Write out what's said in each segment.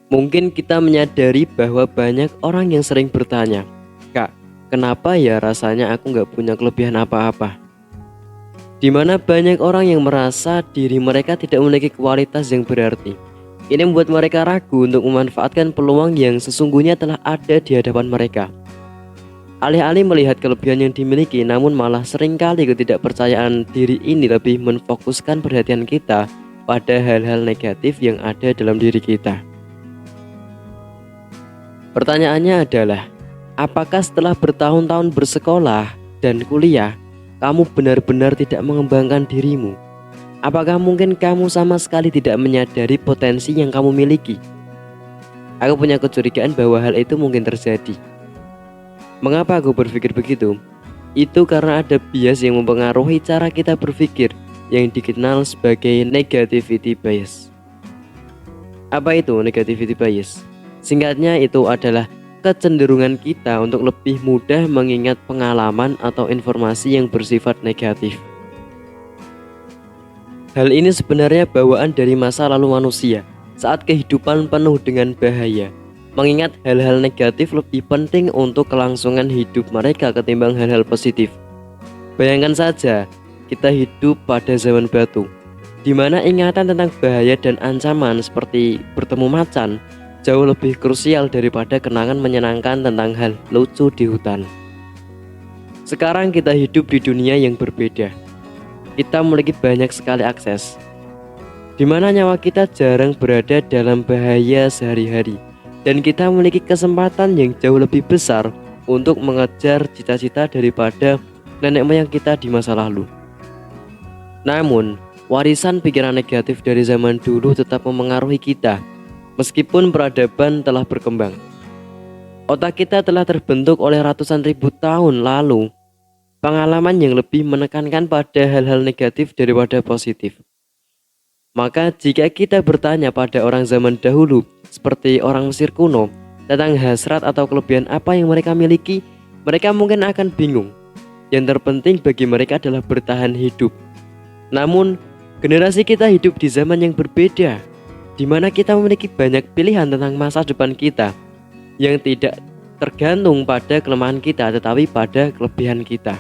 Mungkin kita menyadari bahwa banyak orang yang sering bertanya, "Kak, kenapa ya rasanya aku nggak punya kelebihan apa-apa?" Di mana banyak orang yang merasa diri mereka tidak memiliki kualitas yang berarti. Ini membuat mereka ragu untuk memanfaatkan peluang yang sesungguhnya telah ada di hadapan mereka. Alih-alih melihat kelebihan yang dimiliki, namun malah seringkali ketidakpercayaan diri ini lebih memfokuskan perhatian kita pada hal-hal negatif yang ada dalam diri kita. Pertanyaannya adalah, apakah setelah bertahun-tahun bersekolah dan kuliah, kamu benar-benar tidak mengembangkan dirimu? Apakah mungkin kamu sama sekali tidak menyadari potensi yang kamu miliki? Aku punya kecurigaan bahwa hal itu mungkin terjadi. Mengapa aku berpikir begitu? Itu karena ada bias yang mempengaruhi cara kita berpikir yang dikenal sebagai negativity bias. Apa itu negativity bias? Singkatnya, itu adalah kecenderungan kita untuk lebih mudah mengingat pengalaman atau informasi yang bersifat negatif. Hal ini sebenarnya bawaan dari masa lalu manusia saat kehidupan penuh dengan bahaya. Mengingat hal-hal negatif lebih penting untuk kelangsungan hidup mereka ketimbang hal-hal positif. Bayangkan saja, kita hidup pada zaman batu, di mana ingatan tentang bahaya dan ancaman seperti bertemu macan jauh lebih krusial daripada kenangan menyenangkan tentang hal lucu di hutan. Sekarang kita hidup di dunia yang berbeda. Kita memiliki banyak sekali akses, di mana nyawa kita jarang berada dalam bahaya sehari-hari, dan kita memiliki kesempatan yang jauh lebih besar untuk mengejar cita-cita daripada nenek moyang kita di masa lalu. Namun, warisan pikiran negatif dari zaman dulu tetap memengaruhi kita. Meskipun peradaban telah berkembang, otak kita telah terbentuk oleh ratusan ribu tahun lalu. Pengalaman yang lebih menekankan pada hal-hal negatif daripada positif. Maka jika kita bertanya pada orang zaman dahulu, seperti orang Mesir kuno, tentang hasrat atau kelebihan apa yang mereka miliki, mereka mungkin akan bingung. Yang terpenting bagi mereka adalah bertahan hidup. Namun, generasi kita hidup di zaman yang berbeda, di mana kita memiliki banyak pilihan tentang masa depan kita yang tidak tergantung pada kelemahan kita tetapi pada kelebihan kita.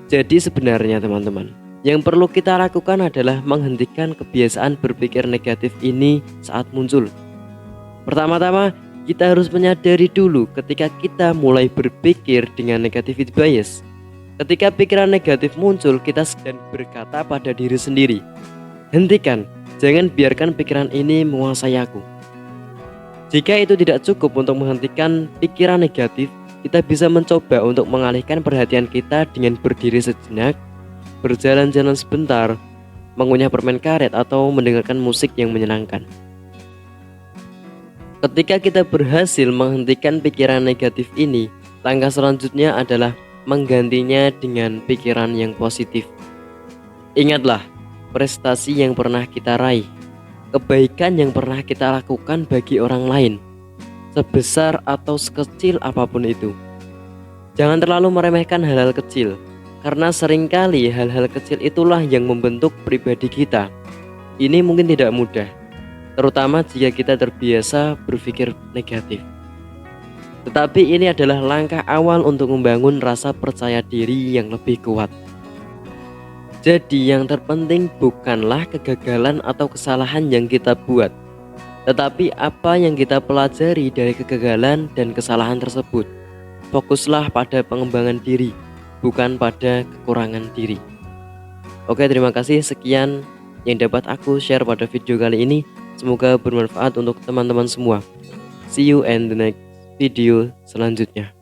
Jadi sebenarnya teman-teman, yang perlu kita lakukan adalah menghentikan kebiasaan berpikir negatif ini saat muncul. Pertama-tama, kita harus menyadari dulu ketika kita mulai berpikir dengan negativity bias. Ketika pikiran negatif muncul, kita sedang berkata pada diri sendiri, hentikan. Jangan biarkan pikiran ini menguasai aku. Jika itu tidak cukup untuk menghentikan pikiran negatif, kita bisa mencoba untuk mengalihkan perhatian kita dengan berdiri sejenak, berjalan-jalan sebentar, mengunyah permen karet, atau mendengarkan musik yang menyenangkan. Ketika kita berhasil menghentikan pikiran negatif ini, langkah selanjutnya adalah menggantinya dengan pikiran yang positif. Ingatlah, prestasi yang pernah kita raih, kebaikan yang pernah kita lakukan bagi orang lain, sebesar atau sekecil apapun itu. Jangan terlalu meremehkan hal-hal kecil, karena seringkali hal-hal kecil itulah yang membentuk pribadi kita. Ini mungkin tidak mudah, terutama jika kita terbiasa berpikir negatif. Tetapi ini adalah langkah awal untuk membangun rasa percaya diri yang lebih kuat. Jadi yang terpenting bukanlah kegagalan atau kesalahan yang kita buat, tetapi apa yang kita pelajari dari kegagalan dan kesalahan tersebut. Fokuslah pada pengembangan diri, bukan pada kekurangan diri. Oke, terima kasih. Sekian yang dapat aku share pada video kali ini. Semoga bermanfaat untuk teman-teman semua. See you in the next video selanjutnya.